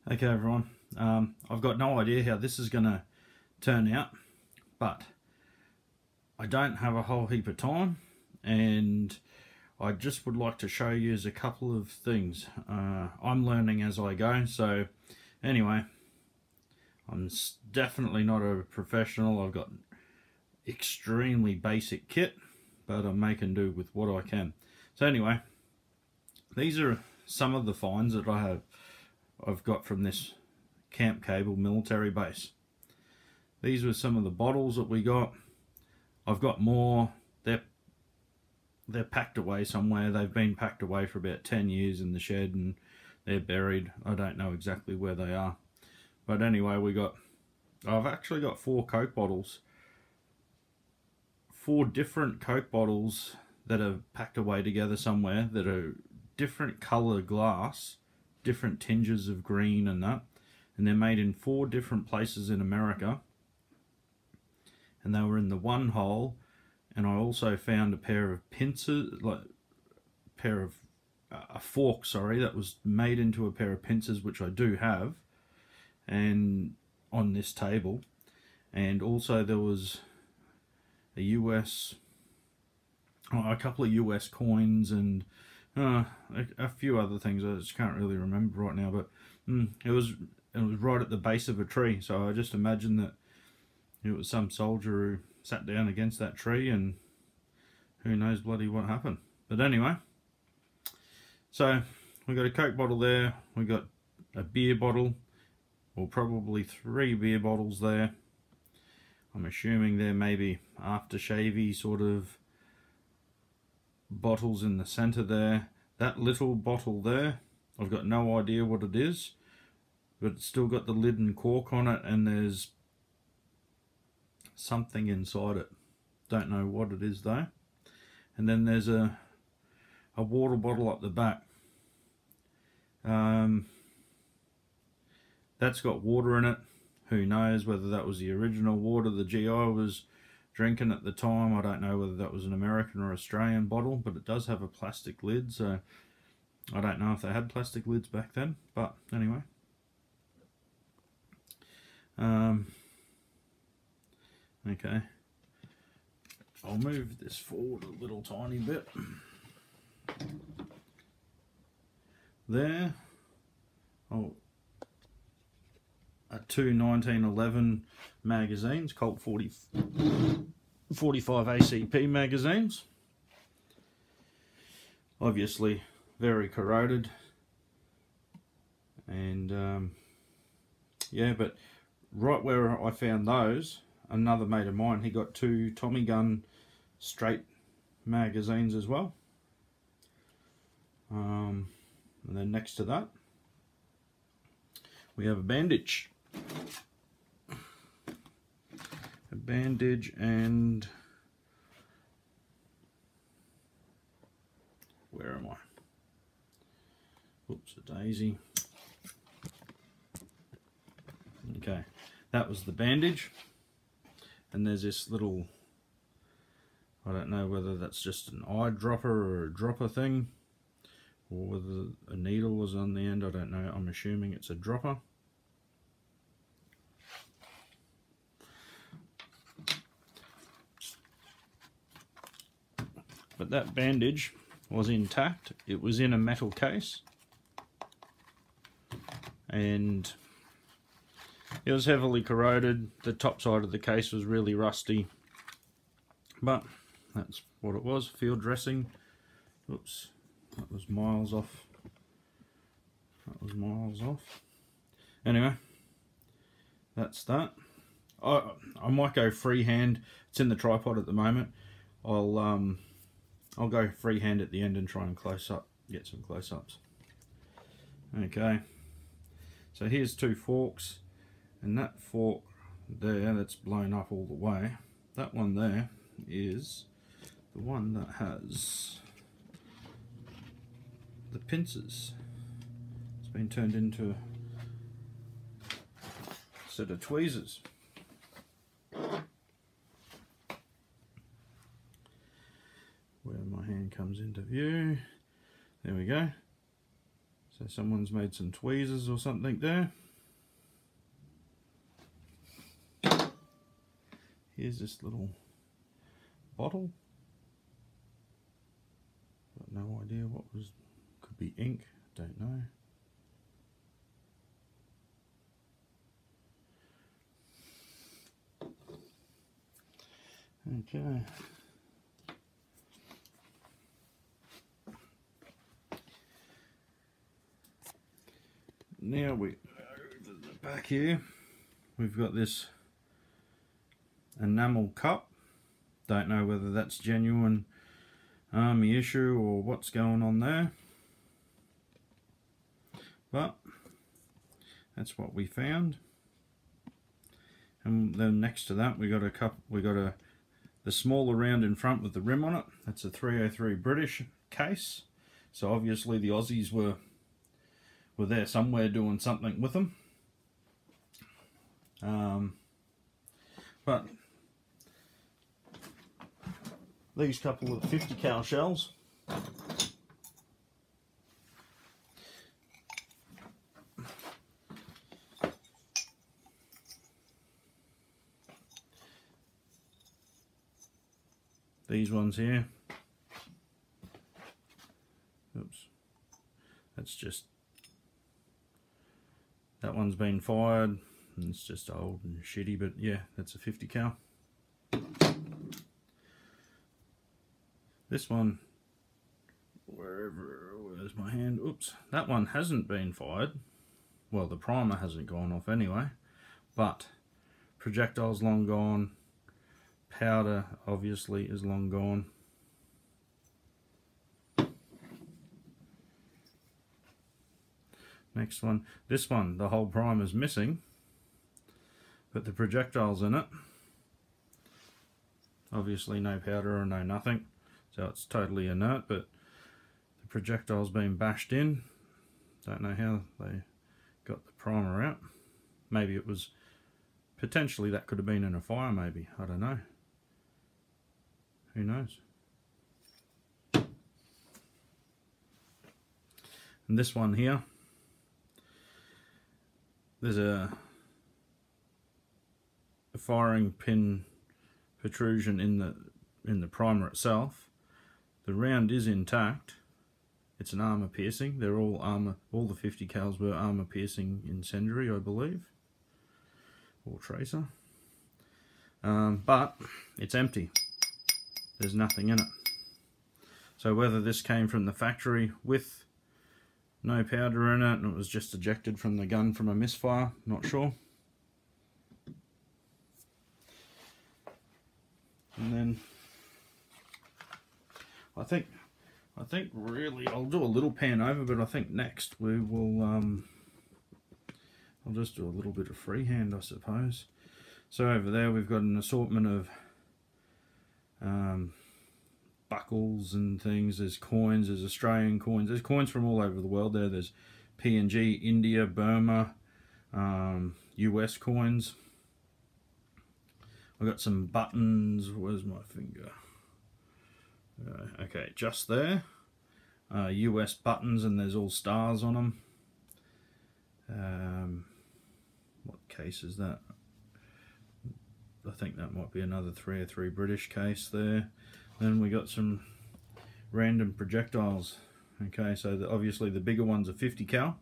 Okay everyone, I've got no idea how this is going to turn out, but I don't have a whole heap of time and I just would like to show you a couple of things. I'm learning as I go, so anyway, I'm definitely not a professional. I've got extremely basic kit, but I'm making do with what I can. So anyway, these are some of the finds that I've got from this Camp Cable military base. These were some of the bottles that we got. I've got more. They're packed away somewhere. They've been packed away for about 10 years in the shed and they're buried. I don't know exactly where they are. But anyway, I've actually got 4 Coke bottles. 4 different Coke bottles that are packed away together somewhere that are different colour glass, different tinges of green and that, and they're made in 4 different places in America, and they were in the one hole. And I also found a pair of pincers, a fork, sorry, that was made into a pair of pincers, which I do have, and on this table. And also there was a couple of US coins and a few other things I just can't really remember right now, but it was right at the base of a tree, so I just imagine that it was some soldier who sat down against that tree and who knows bloody what happened. But anyway, so we got a Coke bottle there, we got a beer bottle, or probably 3 beer bottles there. I'm assuming they're maybe aftershave-y sort of bottles in the center there. That little bottle there, I've got no idea what it is, but it's still got the lid and cork on it, and there's something inside it. Don't know what it is though. And then there's a water bottle up the back. That's got water in it. Who knows whether that was the original water the GI was drinking at the time. I don't know whether that was an American or Australian bottle, but it does have a plastic lid, so I don't know if they had plastic lids back then, but anyway. Okay, I'll move this forward a little tiny bit. There, are 2 1911 magazines, Colt 45 ACP magazines. Obviously very corroded, and yeah, but right where I found those, another mate of mine, he got 2 Tommy gun straight magazines as well. And then next to that we have a bandage. And where am I? Oops, a daisy. Okay, that was the bandage. And there's this little, I don't know whether that's just an eyedropper or a dropper thing, or whether a needle was on the end, I don't know. I'm assuming it's a dropper. But that bandage was intact. It was in a metal case, and it was heavily corroded. The top side of the case was really rusty, but that's what it was. Field dressing. Oops, that was miles off. Anyway, that's that. I might go freehand. It's in the tripod at the moment. I'll go freehand at the end and try and get some close-ups. Okay, so here's 2 forks, and that fork there that's blown up all the way, that one there is the one that has the pincers. It's been turned into a set of tweezers. Where my hand comes into view, there we go. So someone's made some tweezers or something there. Here's this little bottle. Got no idea what was, could be ink, don't know. Okay. Now we go to the back here. We've got this enamel cup. Don't know whether that's genuine army issue or what's going on there, but that's what we found. And then next to that we got a cup. We got the smaller round in front with the rim on it. That's a 303 British case. So obviously the Aussies were there somewhere doing something with them. But these couple of 50 cal shells, these ones here, oops, that's just, that one's been fired and it's just old and shitty, but yeah, that's a 50 cal. This one, where's my hand? Oops, that one hasn't been fired. Well, the primer hasn't gone off anyway, but projectile's long gone. Powder obviously is long gone. Next one, this one, the whole primer's missing, but the projectile's in it. Obviously no powder or no nothing, so it's totally inert, but the projectile's been bashed in. Don't know how they got the primer out. Maybe it was, potentially that could have been in a fire maybe, I don't know. Who knows? And this one here, there's a firing pin protrusion in the primer itself. The round is intact. It's an armor piercing. They're all armor. All the 50 cals were armor piercing incendiary, I believe, or tracer. But it's empty. There's nothing in it. So whether this came from the factory with no powder in it and it was just ejected from the gun from a misfire, not sure. And then I think really I'll do a little pan over, but I think next we will I'll just do a little bit of freehand, I suppose. So over there we've got an assortment of buckles and things. There's coins, there's Australian coins, there's coins from all over the world there. There's PNG, India, Burma, US coins. I've got some buttons. Where's my finger? Okay, just there. US buttons, and there's all stars on them. What case is that? I think that might be another 303 British case there. Then we got some random projectiles. Okay, so obviously the bigger ones are 50 cal.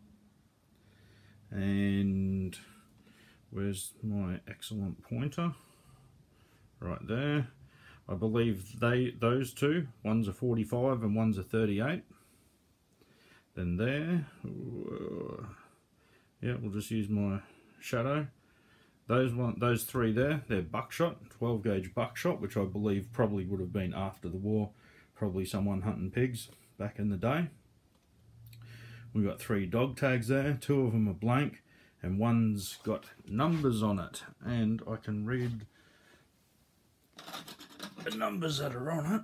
And where's my excellent pointer? Right there. I believe those two, one's a 45 and one's a 38. Then there, yeah, we'll just use my shadow. Those three there, they're buckshot, 12 gauge buckshot, which I believe probably would have been after the war, probably someone hunting pigs back in the day. We've got 3 dog tags there, 2 of them are blank, and one's got numbers on it, and I can read the numbers that are on it.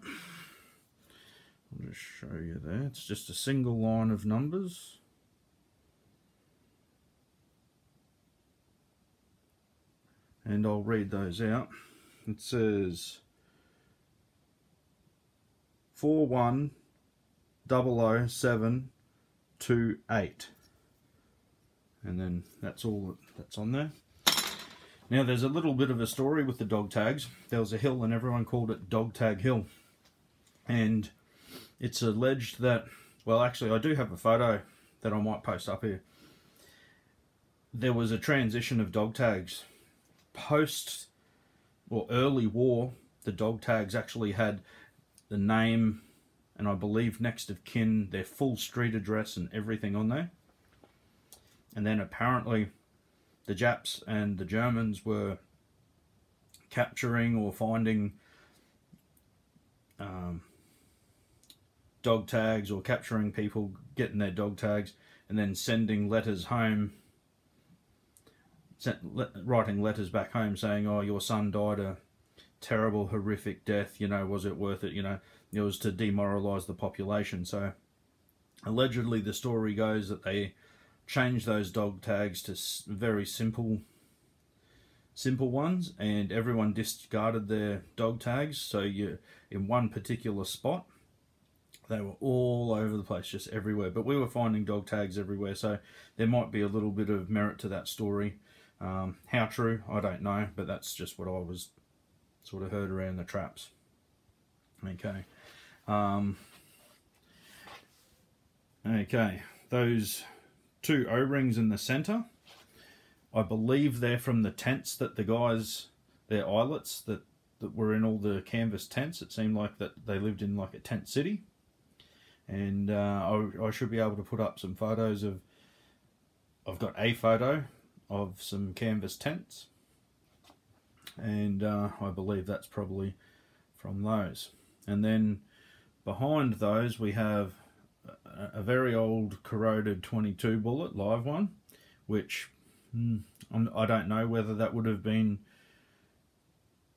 I'll just show you there. It's just a single line of numbers. And I'll read those out. It says 41007 128, and then that's all that's on there. Now there's a little bit of a story with the dog tags. There was a hill and everyone called it Dog Tag Hill, and it's alleged that, well, actually I do have a photo that I might post up here. There was a transition of dog tags. Post or early war, the dog tags actually had the name and I believe next of kin, their full street address and everything on there. And then apparently the Japs and the Germans were capturing or finding dog tags, or capturing people getting their dog tags and then sending letters home, writing letters back home saying, oh, your son died a terrible, horrific death, you know, was it worth it? You know, it was to demoralize the population. So allegedly the story goes that they changed those dog tags to very simple ones, and everyone discarded their dog tags. So you, in one particular spot, they were all over the place, just everywhere. But we were finding dog tags everywhere, so there might be a little bit of merit to that story. How true, I don't know, but that's just what I was sort of heard around the traps. Okay. Okay, those two O-rings in the center, I believe they're from the tents that the guys, their eyelets that were in all the canvas tents. It seemed like that they lived in like a tent city. And I should be able to put up some photos of, I've got a photo of some canvas tents, and I believe that's probably from those. And then behind those we have a very old corroded 22 bullet, live one, which I don't know whether that would have been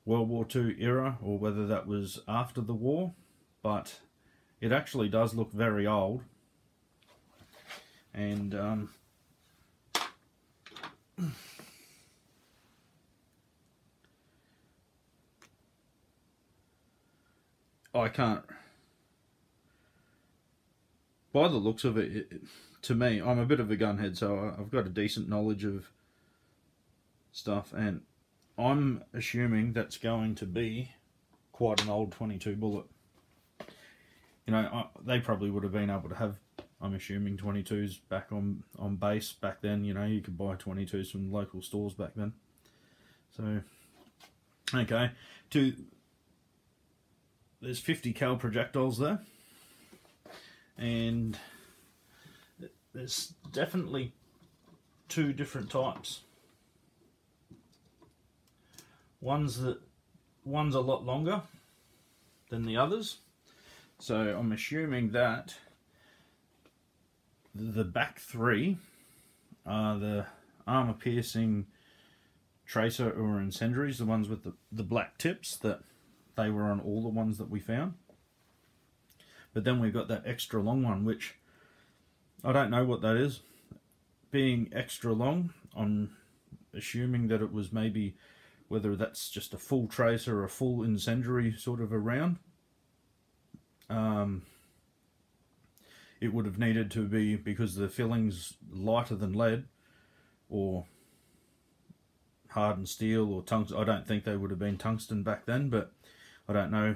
World War II era or whether that was after the war, but it actually does look very old. And I can't, by the looks of it, to me, I'm a bit of a gunhead, so I've got a decent knowledge of stuff, and I'm assuming that's going to be quite an old 22 bullet. You know, they probably would have been able to have, I'm assuming, 22s back on base back then. You know, you could buy 22s from local stores back then. So, okay, there's 50 cal projectiles there, and there's definitely two different types. One's a lot longer than the others. So I'm assuming that the back three are the armor-piercing tracer or incendiaries, the ones with the black tips, that they were on all the ones that we found. But then we've got that extra long one, which I don't know what that is. Being extra long, I'm assuming that it was maybe, whether that's just a full tracer or a full incendiary sort of a round. It would have needed to be, because the filling's lighter than lead or hardened steel or tungsten. I don't think they would have been tungsten back then, but I don't know.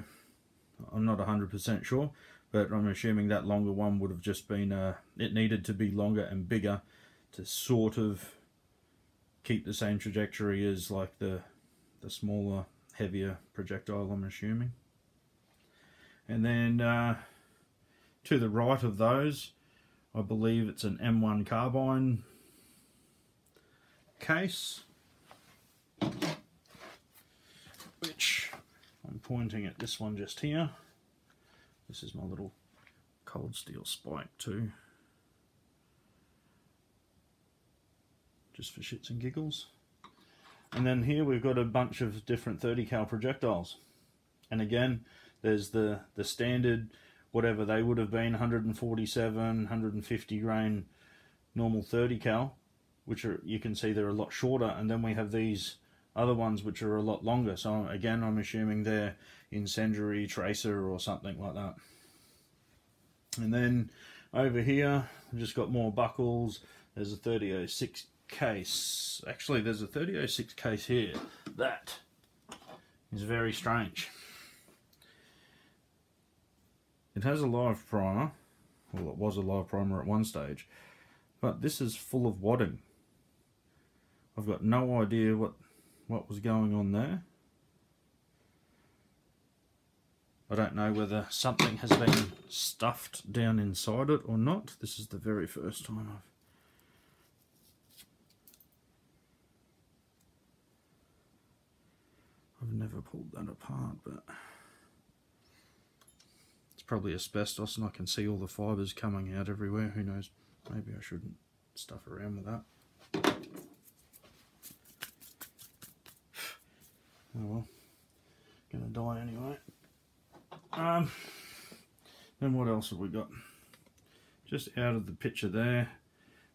I'm not 100% sure, but I'm assuming that longer one would have just been, it needed to be longer and bigger to sort of keep the same trajectory as like the smaller, heavier projectile, I'm assuming. And then to the right of those, I believe it's an M1 carbine case, which I'm pointing at this one just here. This is my little cold steel spike too, just for shits and giggles. And then here we've got a bunch of different 30 cal projectiles, and again there's the standard, whatever they would have been, 147, 150 grain normal 30 cal, which are, you can see they're a lot shorter, and then we have these other ones which are a lot longer. So again, I'm assuming they're incendiary, tracer or something like that. And then Over here, I've just got more buckles. There's a 3006 case. Actually, there's a 3006 case here. That is very strange. It has a live primer. Well, it was a live primer at one stage. But this is full of wadding. I've got no idea what was going on there. I don't know whether something has been stuffed down inside it or not. This is the very first time I've never pulled that apart, but it's probably asbestos and I can see all the fibres coming out everywhere. Who knows? Maybe I shouldn't stuff around with that. Oh well, gonna die anyway. Then what else have we got? Just out of the picture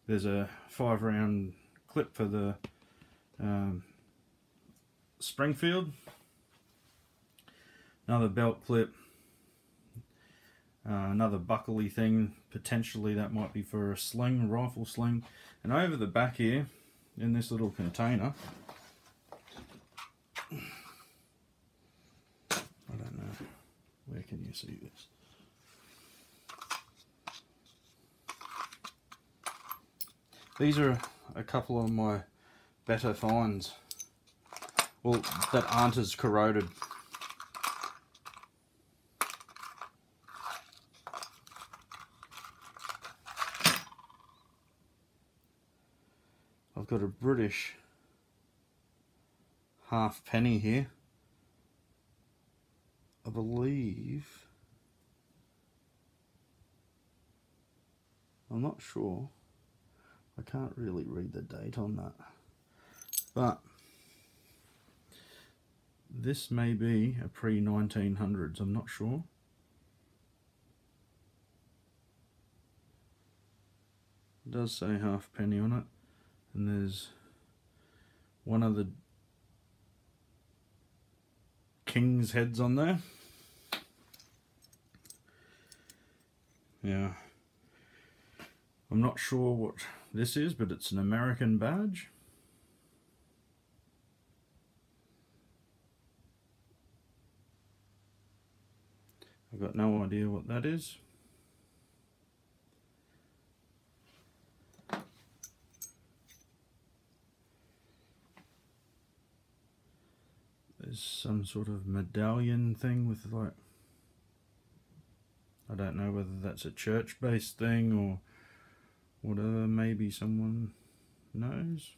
there's a 5-round clip for the Springfield. Another belt clip. Another buckley thing. Potentially that might be for a sling, rifle sling. And over the back here, in this little container, I don't know. Where can you see this? These are a couple of my better finds. Well, that aren't as corroded. I've got a British halfpenny here. I believe, I'm not sure, I can't really read the date on that, but this may be a pre-1900s, I'm not sure. It does say halfpenny on it, and there's one of the king's heads on there. Yeah, I'm not sure what this is, but it's an American badge. I've got no idea what that is. There's some sort of medallion thing with, like, I don't know whether that's a church-based thing or whatever, maybe someone knows.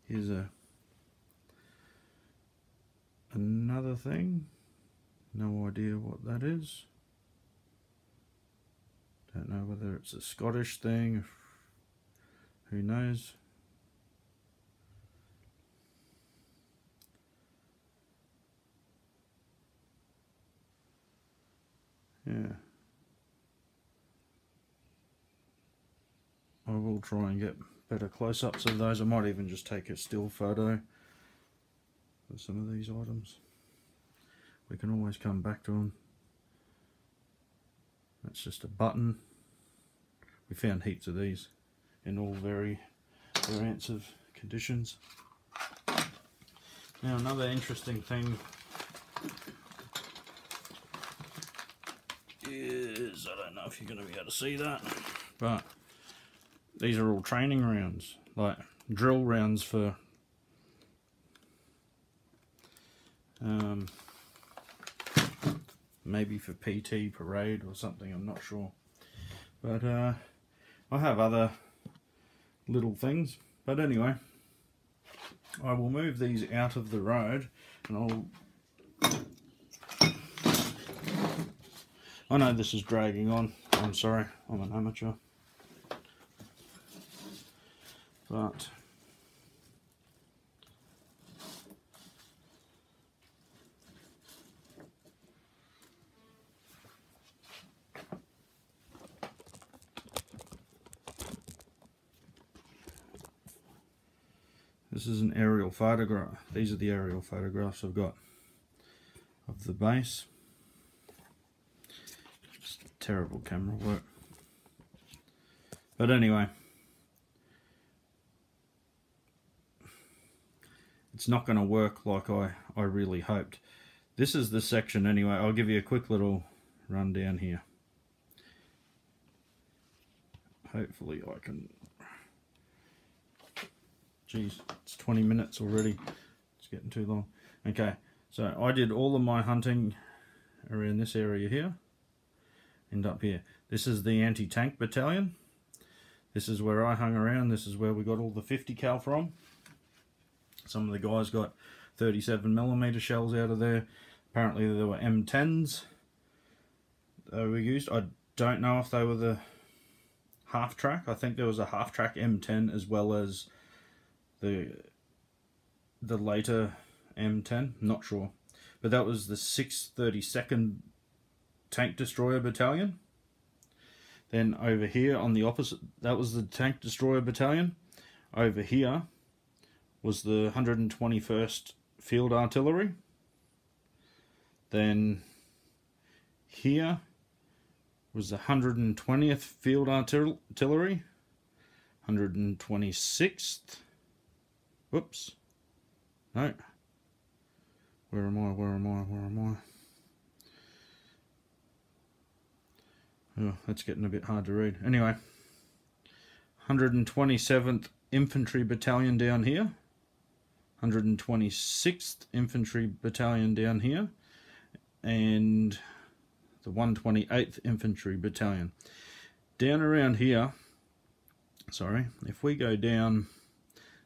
Here's another thing, no idea what that is. Don't know whether it's a Scottish thing, who knows. Yeah. I will try and get better close-ups of those. I might even just take a still photo of some of these items. We can always come back to them. That's just a button. We found heaps of these in all variants of conditions. Now another interesting thing is, I don't know if you're going to be able to see that, but these are all training rounds, like drill rounds for maybe for PT parade or something, I'm not sure. But I have other little things, but anyway, I will move these out of the road and I know this is dragging on, I'm sorry, I'm an amateur, but this is an aerial photograph. These are the aerial photographs I've got of the base. Just terrible camera work. But anyway, it's not going to work like I really hoped. This is the section anyway. I'll give you a quick little rundown here. Hopefully I can... Geez, it's 20 minutes already. It's getting too long. Okay, so I did all of my hunting around this area here and up here. This is the anti-tank battalion. This is where I hung around. This is where we got all the 50 cal from. Some of the guys got 37mm shells out of there. Apparently there were M10s that were used. I don't know if they were the half-track. I think there was a half-track M10 as well as the later M10. Not sure. But that was the 632nd Tank Destroyer Battalion. Then over here on the opposite, that was the Tank Destroyer Battalion. Over here was the 121st Field Artillery. Then here was the 120th Field Artillery. 126th. Whoops. No. Where am I? Where am I? Where am I? Oh, that's getting a bit hard to read. Anyway, 127th Infantry Battalion down here. 126th Infantry Battalion down here. And the 128th Infantry Battalion. Down around here, sorry, if we go down,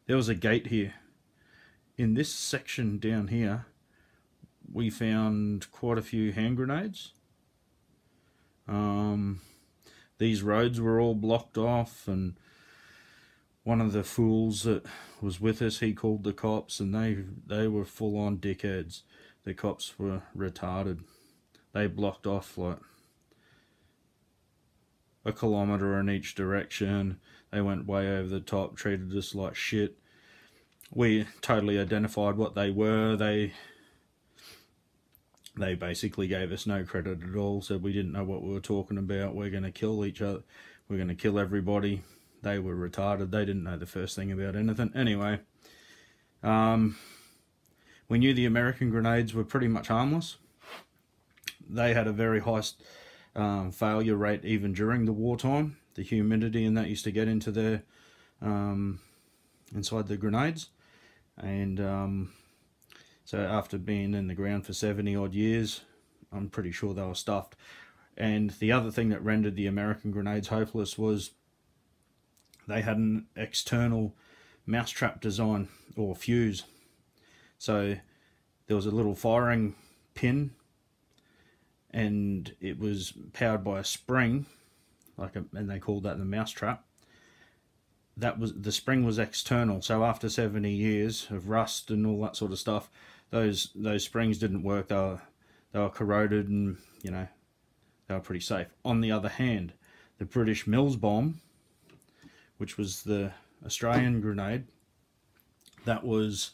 there was a gate here. In this section down here, we found quite a few hand grenades. These roads were all blocked off, and one of the fools that was with us, he called the cops, and they were full on dickheads. The cops were retarded. They blocked off like a kilometre in each direction. They went way over the top, treated us like shit. We totally identified what they were. They basically gave us no credit at all, said we didn't know what we were talking about. We're going to kill each other. We're going to kill everybody. They were retarded. They didn't know the first thing about anything. Anyway, we knew the American grenades were pretty much harmless. They had a very high failure rate even during the wartime. The humidity and that used to get into their inside the grenades. And so after being in the ground for 70 odd years, I'm pretty sure they were stuffed. And the other thing that rendered the American grenades hopeless was they had an external mousetrap design or fuse. So there was a little firing pin, and it was powered by a spring, and they called that the mousetrap. The spring was external, so after 70 years of rust and all that sort of stuff, those springs didn't work. They were corroded, and they were pretty safe. On the other hand, the British Mills bomb, which was the Australian grenade, that was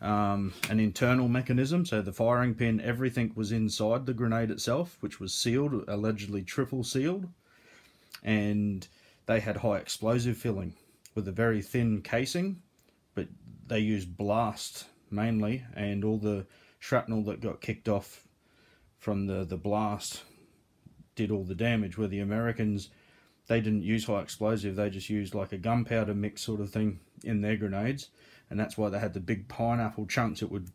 an internal mechanism. So the firing pin, everything was inside the grenade itself, which was sealed, allegedly triple sealed, and they had high explosive filling with a very thin casing, but they used blast mainly, and all the shrapnel that got kicked off from the blast did all the damage, where the Americans, they didn't use high explosive, they just used like a gunpowder mix sort of thing in their grenades, and that's why they had the big pineapple chunks. It would,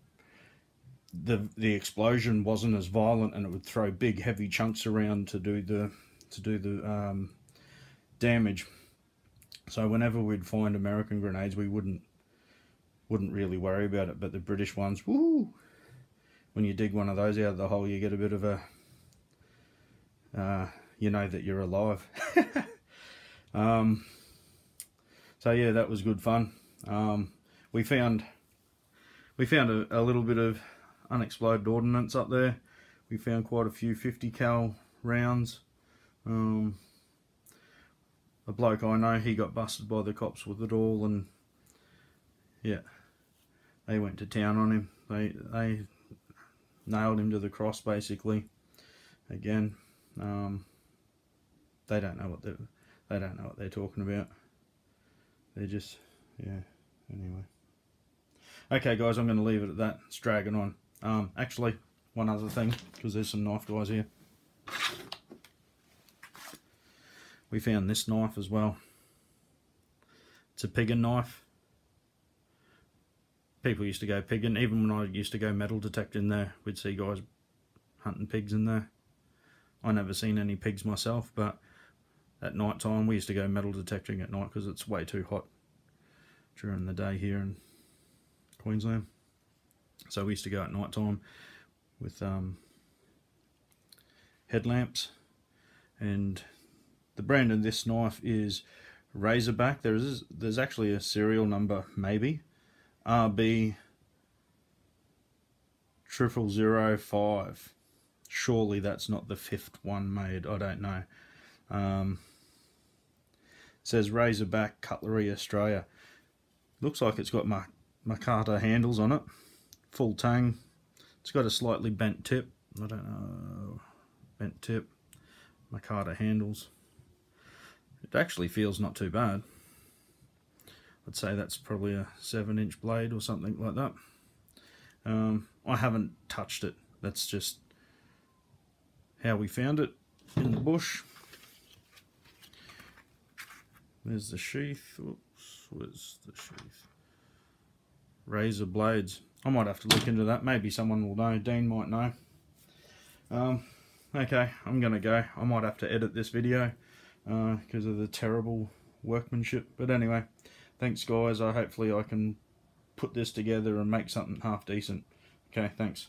the explosion wasn't as violent, and it would throw big heavy chunks around to do the damage. So whenever we'd find American grenades, we wouldn't really worry about it. But the British ones, woo! When you dig one of those out of the hole, you get a bit of a, you know that you're alive. So yeah, that was good fun. We found a little bit of unexploded ordnance up there. We found quite a few 50 cal rounds. A bloke I know, he got busted by the cops with it all, and yeah, they went to town on him. They nailed him to the cross basically. Again, They don't know what they're talking about. They're just, yeah. Anyway, okay, guys, I'm going to leave it at that. It's dragging on. Actually, one other thing, because there's some knife guys here. We found this knife as well. It's a piggin knife. People used to go piggin. Even when I used to go metal detecting there, we'd see guys hunting pigs in there. I never seen any pigs myself, but at night time we used to go metal detecting at night because it's way too hot during the day here in Queensland. So we used to go at night time with headlamps. And the brand of this knife is Razorback. There's actually a serial number, maybe RB 0005. Surely that's not the 5th one made. I don't know. It says Razorback Cutlery Australia. Looks like it's got Makata handles on it. Full tang. It's got a slightly bent tip. I don't know. Bent tip. Makata handles. It actually feels not too bad. I'd say that's probably a 7-inch blade or something like that. I haven't touched it. That's just how we found it in the bush. There's the sheath. Oops, where's the sheath? Razor blades. I might have to look into that. Maybe someone will know. Dean might know. Okay, I'm gonna go. I might have to edit this video because of the terrible workmanship. But anyway, thanks guys. Hopefully I can put this together and make something half decent. Okay, thanks.